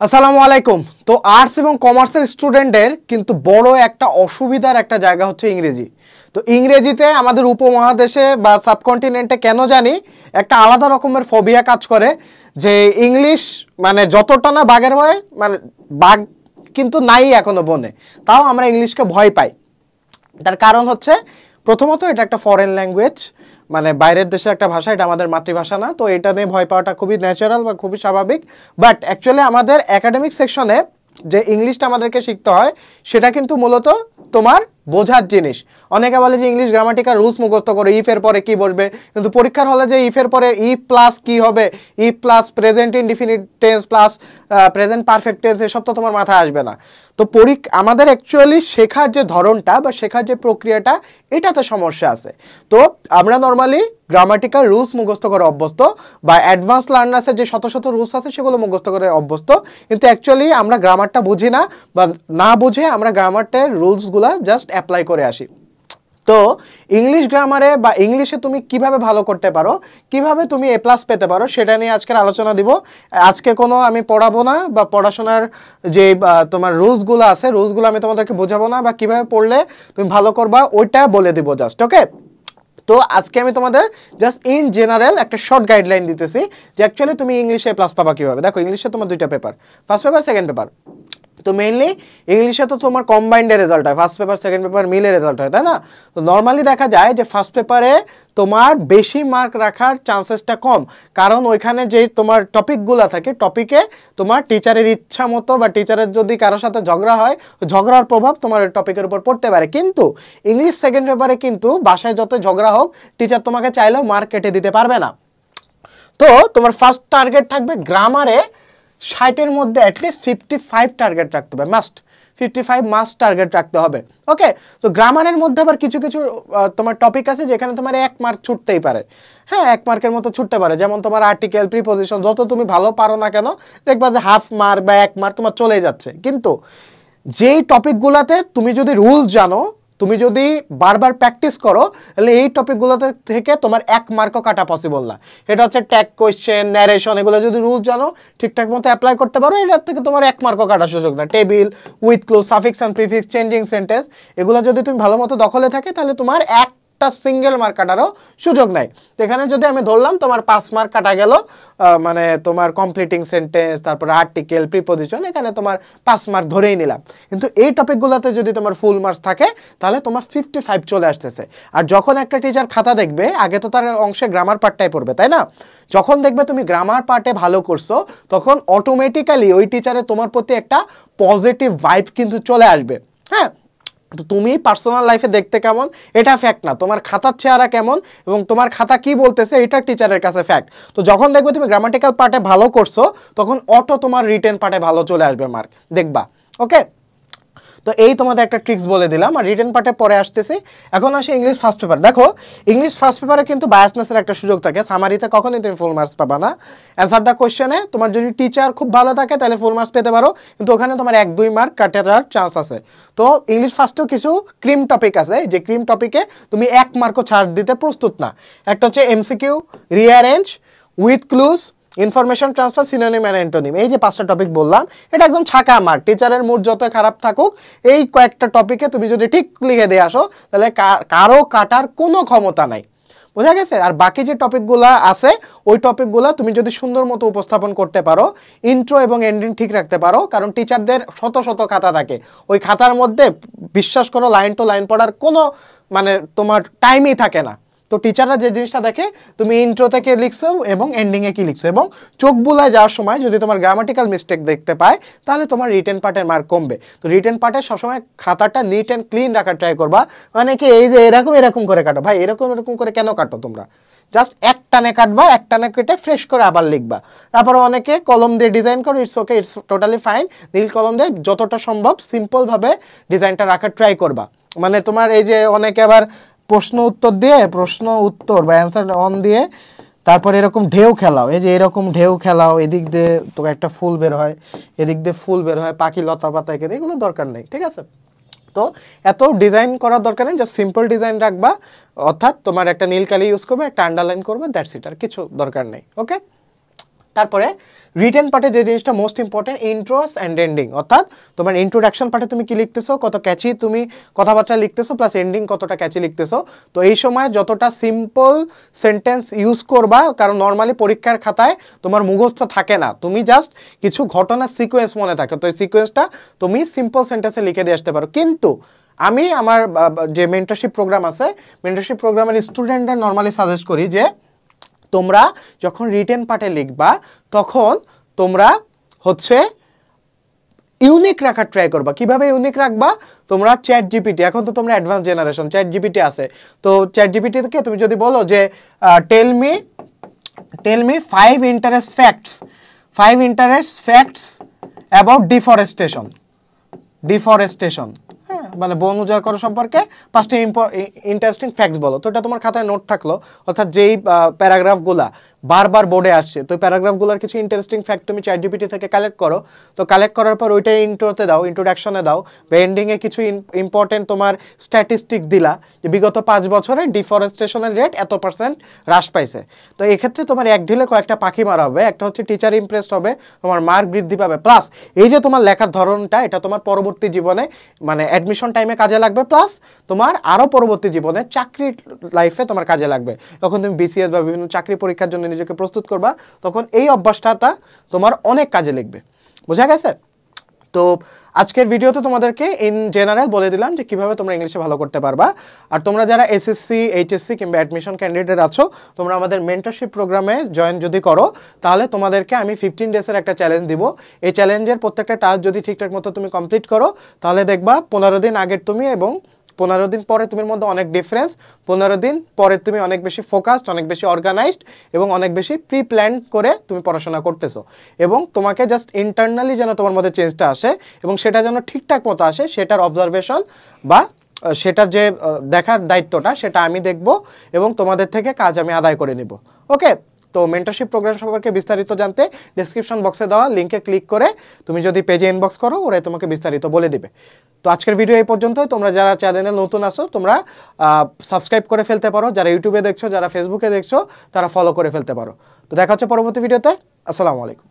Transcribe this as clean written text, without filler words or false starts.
আসসালামু আলাইকুম। তো আর্টস এবং কমার্সের স্টুডেন্টদের কিন্তু বড় একটা অসুবিধার একটা জায়গা হচ্ছে ইংরেজি। তো ইংরেজিতে আমাদের উপমহাদেশে বা সাবকন্টিনেন্টে কেন জানি একটা আলাদা রকমের ফোবিয়া কাজ করে যে ইংলিশ মানে যতটা না বাঘের ভয় মানে বাঘ কিন্তু নাই এখনো বনে, তাও আমরা ইংলিশকে ভয় পাই। তার কারণ হচ্ছে প্রথমত এটা একটা ফরেন ল্যাঙ্গুয়েজ, মানে বাইরের দেশের একটা ভাষা, এটা আমাদের মাতৃভাষা না। তো এটা নিয়ে ভয় পাওয়াটা খুবই ন্যাচারাল বা খুবই স্বাভাবিক। বাট অ্যাকচুয়ালি আমাদের একাডেমিক সেকশনে যে ইংলিশটা আমাদেরকে শিখতে হয় সেটা কিন্তু মূলত তোমার বোঝার জিনিস। অনেকে বলে যে ইংলিশ গ্রামাটিক্যাল রুলস মুখস্থ করে ইফের পরে কি বসবে, কিন্তু পরীক্ষার হলে যে ইফের পরে ইফ প্লাস কি হবে, if plus present indefinite tense plus present perfect tense, এসব তো তোমার মাথায় আসবে না। তো আমাদের অ্যাকচুয়ালি শেখার যে ধরনটা বা শেখার যে প্রক্রিয়াটা, এটাতে সমস্যা আছে। তো আমরা নর্মালি গ্রামাটিক্যাল রুলস মুখস্থ করে অভ্যস্ত বা অ্যাডভান্স লার্নার্সের যে শত শত রুলস আছে সেগুলো মুখস্থ করে অভ্যস্ত, কিন্তু অ্যাকচুয়ালি আমরা গ্রামারটা বুঝি না বা না বুঝে আমরা গ্রামারটার রুলসগুলো জাস্ট অ্যাপ্লাই করে আসি। তো ইংলিশ গ্রামারে বা ইংলিশে তুমি কিভাবে ভালো করতে পারো, কিভাবে তুমি এ প্লাস পেতে পারো, সেটা নিয়ে আজকের আলোচনা দিব। আজকে কোনো আমি পড়াবো না বা পড়াশোনার যে তোমার রুলসগুলো আছে রুলসগুলো আমি তোমাদেরকে বোঝাবো না, বা কিভাবে পড়লে তুমি ভালো করবা ওইটা বলে দিব জাস্ট। ওকে, তো আজকে আমি তোমাদের জাস্ট ইন জেনারেল একটা শর্ট গাইডলাইন দিতেছি যে অ্যাকচুয়ালি তুমি ইংলিশে প্লাস পাবা কীভাবে। দেখো, ইংলিশে তোমার দুইটা paper, first paper second paper. তো মেইনলি ইংলিশে তো তোমার কম্বাইন্ডের রেজাল্ট হয়, ফার্স্ট পেপার সেকেন্ড পেপার মিলে রেজাল্ট হয়, তাই না? তো নর্মালি দেখা যায় যে ফার্স্ট পেপারে তোমার বেশি মার্ক রাখার চান্সেসটা কম, কারণ ওইখানে যে তোমার টপিকগুলো থাকে টপিকে তোমার টিচারের ইচ্ছা মতো বা টিচারের যদি কারোর সাথে ঝগড়া হয়, ঝগড়ার প্রভাব তোমার টপিকের উপর পড়তে পারে। কিন্তু ইংলিশ সেকেন্ড পেপারে কিন্তু বাসায় যত ঝগড়া হোক টিচার তোমাকে চাইলেও মার্ক কেটে দিতে পারবে না। তো তোমার ফার্স্ট টার্গেট থাকবে গ্রামারে 60-এর মধ্যে অ্যাটলিস্ট 55 টার্গেট রাখতে হবে, মাস্ট 55 মাস্ট টার্গেট রাখতে হবে। ওকে, তো গ্রামারের মধ্যে আবার কিছু কিছু তোমার টপিক আছে যেখানে তোমার 1 মার্ক ছুটতেই পারে। হ্যাঁ, 1 মার্কের মতো ছুটতে পারে, যেমন তোমার আর্টিকেল, প্রিপোজিশন, যত তুমি ভালো পারো না কেন দেখবা যে হাফ মার্ক বা 1 মার্ক তোমার চলে যাচ্ছে। কিন্তু যেই টপিকগুলোতে তুমি যদি রুলস জানো, তুমি যদি বারবার প্র্যাকটিস করো, তাহলে এই টপিকগুলোতে থেকে তোমার 1 মার্কও কাটা পসিবল না। এটা হচ্ছে ট্যাগ কোয়েশ্চেন, ন্যারেশন, এগুলো যদি রুলস জানো ঠিকঠাক মতো অ্যাপ্লাই করতে পারো, এটার থেকে তোমার 1 মার্কও কাটার সুযোগ না। Table, with close, suffix and prefix, changing sentence, এগুলো যদি তুমি ভালো মতো দখলে থাকে তাহলে তোমার একটা সিঙ্গেল মার্ক কাটারও সুযোগ নাই। তো এখানে যদি আমি ধরলাম তোমার 5 মার্ক কাটা গেল, মানে তোমার কমপ্লিটিং সেন্টেন্স, তারপরে আর্টিকেল, প্রিপোজিশন, এখানে তোমার 5 মার্ক ধরেই নিলাম। কিন্তু এই টপিকগুলোতে যদি তোমার ফুল মার্কস থাকে তাহলে তোমার 55 চলে আসতেছে। আর যখন একটা টিচার খাতা দেখবে, আগে তো তার অংশে গ্রামার পার্টটাই পড়বে, তাই না? যখন দেখবে তুমি গ্রামার পার্টে ভালো করছো, তখন অটোমেটিক্যালি ওই টিচারে তোমার প্রতি একটা পজিটিভ ভাইব কিন্তু চলে আসবে। হ্যাঁ, তো তুমি পার্সোনাল লাইফে দেখতে কেমন এটা ফ্যাক্ট না, তোমার খাতার চেহারা কেমন এবং তোমার খাতা কি বলতেছে এটা টিচারের কাছে ফ্যাক্ট। তো যখন দেখবে তুমি গ্রামাটিক্যাল পার্টে ভালো করছো, তখন অটো তোমার রিটেন পার্টে ভালো চলে আসবে মার্ক, দেখবা। ওকে, তো এই তোমাদের একটা ট্রিক্স বলে দিলাম, আর রিটেন পার্টে পরে আসতেছি। এখন আসে ইংলিশ ফার্স্ট পেপার। দেখো, ইংলিশ ফার্স্ট পেপারে কিন্তু বায়াসনেসের একটা সুযোগ থাকে, সামারিতে কখনোই তুমি ফুল মার্কস পাবা না। অ্যান্সার দ্য কোয়েশ্চেনে তোমার যদি টিচার খুব ভালো থাকে তাহলে ফুল মার্কস পেতে পারো, কিন্তু ওখানে তোমার 1-2 মার্ক কাটে যাওয়ার চান্স আছে। তো ইংলিশ ফার্স্টেও কিছু ক্রিম টপিক আছে, যে ক্রিম টপিকে তুমি 1 মার্কও ছাড় দিতে প্রস্তুত না। একটা হচ্ছে MCQ, rearrange, with clues, information transfer, synonym and antonym, এই যে 5টা টপিক বললাম, এটা একদম ছাকা মার্ক। টিচারের মুড যত খারাপ থাকুক, এই কয়েকটা টপিকে তুমি যদি ঠিক লিখে দিয়ে আসো তাহলে কারো কাটার কোনো ক্ষমতা নাই। বোঝা গেছে? আর বাকি যে টপিকগুলো আছে ওই টপিকগুলো তুমি যদি সুন্দর মতো উপস্থাপন করতে পারো, ইন্ট্রো এবং এন্ডিং ঠিক রাখতে পারো, কারণ টিচারদের শত শত খাতা থাকে, ওই খাতার মধ্যে বিশ্বাস করো লাইন টু লাইন পড়ার কোনো মানে তোমার টাইমই থাকে না। তো টিচাররা যে জিনিসটা দেখে তুমি ইন্ট্রো থেকে লিখছো এবং এন্ডিংয়ে কি লিখছো, এবং চোখ বুলায় যাওয়ার সময় যদি তোমার গ্রামাটিক্যাল মিস্টেক দেখতে পায় তাহলে তোমার রিটেন পার্টের মার্ক কমবে। তো রিটেন পার্টে সবসময় খাতাটা নিট অ্যান্ড ক্লিন রাখার ট্রাই করবা। মানে কি, এই যে এরকম এরকম করে কাটো, ভাই এরকম এরকম করে কেন কাটো তোমরা? জাস্ট এক টানে কাটবা, এক টানে কেটে ফ্রেশ করে আবার লিখবা। তারপরে অনেকে কলম দিয়ে ডিজাইন করো, it's okay, it's totally fine. নীল কলম দিয়ে যতটা সম্ভব সিম্পলভাবে ডিজাইনটা রাখার ট্রাই করবা। মানে তোমার এই যে অনেকে আবার প্রশ্ন উত্তর দিয়ে, প্রশ্ন উত্তর বা অ্যান্সার অন দিয়ে তারপর এরকম ঢেউ খেলাও, এই যে এরকম ঢেউ খেলাও, এদিক দিয়ে তো একটা ফুল বের হয়, এদিক দিয়ে ফুল বের হয়, পাখি লতা পাতা এঁকে, এগুলো দরকার নেই, ঠিক আছে? তো এত ডিজাইন করার দরকার নেই, জাস্ট সিম্পল ডিজাইন রাখবা, অর্থাৎ তোমার একটা নীল কালি ইউজ করবে, একটা আন্ডারলাইন করবে, দ্যাটস ইট, আর কিছু দরকার নেই। ওকে, তারপরে রিটেন পার্টে যে জিনিসটা মোস্ট ইম্পর্টেন্ট, ইন্ট্রোস অ্যান্ড এন্ডিং, অর্থাৎ তোমার ইন্ট্রোডাকশন পার্টে তুমি কি লিখতেছো, কত ক্যাচি তুমি কথাবার্তা লিখতেছো, প্লাস এন্ডিং কতটা ক্যাচি লিখতেছো। তো এই সময় যতটা সিম্পল সেন্টেন্স ইউজ করবা, কারণ নর্মালি পরীক্ষার খাতায় তোমার মুখস্থ থাকে না, তুমি জাস্ট কিছু ঘটনার সিকোয়েন্স মনে থাকে, তো এই সিকোয়েন্সটা তুমি সিম্পল সেন্টেন্সে লিখে দিয়ে আসতে পারো। কিন্তু আমি আমার যে মেন্টরশিপ প্রোগ্রাম আছে, মেন্টরশিপ প্রোগ্রামের স্টুডেন্টদের নর্মালি সাজেস্ট করি যে তোমরা যখন রিটেন পার্টে লিখবা তখন তোমরা হচ্ছে ইউনিক রাখার ট্রাই করবা। কিভাবে ইউনিক রাখবা, তোমরা চ্যাট জিপিটি, এখন তো তোমরা অ্যাডভান্স জেনারেশন, চ্যাট জিপিটি আছে, তো চ্যাট জিপিটি থেকে তুমি যদি বলো যে tell me 5 interest facts about deforestation, হ্যাঁ, মানে বন উজাড় করা সম্পর্কে 5টা ইন্টারেস্টিং ফ্যাক্টস বলো। তো এটা তোমার খাতায় নোট থাকলো, অর্থাৎ যেই প্যারাগ্রাফগুলা বারবার বোর্ডে আসছে, তো প্যারাগ্রাফগুলোর কিছু ইন্টারেস্টিং ফ্যাক্ট তুমি চ্যাট জিপিটি থেকে কালেক্ট করো। তো কালেক্ট করার পর ওইটাই ইন্ট্রোতে দাও, ইন্ট্রোডাকশনে দাও, বা এন্ডিংয়ে কিছু ইম্পর্টেন্ট তোমার স্ট্যাটিস্টিক্স দিলা যে বিগত 5 বছরে ডিফরেস্টেশনের রেট এত% হ্রাস পাইছে। তো এক্ষেত্রে তোমার এক ঢিলে কয়েকটা পাখি মারা হবে, একটা হচ্ছে টিচার ইমপ্রেসড হবে, তোমার মার্ক বৃদ্ধি পাবে, প্লাস এই যে তোমার লেখার ধরনটা, এটা তোমার পরবর্তী জীবনে মানে অ্যাডমিশন টাইমে কাজে লাগবে, প্লাস তোমার আরও পরবর্তী জীবনে চাকরি লাইফে তোমার কাজে লাগবে। তখন তুমি বিসিএস বা বিভিন্ন চাকরি পরীক্ষার জন্য নিজেকে প্রস্তুত করবা, তখন এই অভ্যাসটা তোমার অনেক কাজে লাগবে। বোঝা গেছে? তো আজকের ভিডিওতে তোমাদেরকে ইন জেনারেল বলে দিলাম যে কিভাবে তোমরা ইংলিশে ভালো করতে পারবা। আর তোমরা যারা এসএসসি, এইচএসসি কিংবা অ্যাডমিশন ক্যান্ডিডেট আছো, তোমরা আমাদের মেন্টরশিপ প্রোগ্রামে জয়েন যদি করো, তাহলে তোমাদেরকে আমি 15 ডেজের একটা চ্যালেঞ্জ দিব। এই চ্যালেঞ্জের প্রত্যেকটা টাস্ক যদি ঠিকঠাক মতো তুমি কমপ্লিট করো, তাহলে দেখবা 15 দিন আগের তুমি এবং 15 দিন পরে তুমির মধ্যে অনেক ডিফারেন্স। 15 দিন পরে তুমি অনেক বেশি ফোকাসড, অনেক বেশি অর্গানাইজড এবং অনেক বেশি প্রি প্ল্যান করে তুমি পড়াশোনা করতেছো। এবং তোমাকে জাস্ট ইন্টারনালি যেন তোমার মধ্যে চেঞ্জটা আসে এবং সেটা যেন ঠিকঠাক মতো আসে, সেটার অবজারভেশন বা সেটার যে দেখার দায়িত্বটা সেটা আমি দেখব এবং তোমাদের থেকে কাজ আমি আদায় করে নেব। ওকে, তো মেন্টরশিপ প্রোগ্রাম সম্পর্কে বিস্তারিত জানতে ডেসক্রিপশন বক্সে দেওয়া লিঙ্কে ক্লিক করে তুমি যদি পেজে ইনবক্স করো, ওরাই তোমাকে বিস্তারিত বলে দিবে। তো আজকের ভিডিও এই পর্যন্তই। তোমরা যারা চ্যানেলে নতুন আসো, তোমরা সাবস্ক্রাইব করে ফেলতে পারো, যারা ইউটিউবে দেখছো, যারা ফেসবুকে দেখছো, তারা ফলো করে ফেলতে পারো। তো দেখা হচ্ছে পরবর্তী ভিডিওতে। আসসালামু আলাইকুম।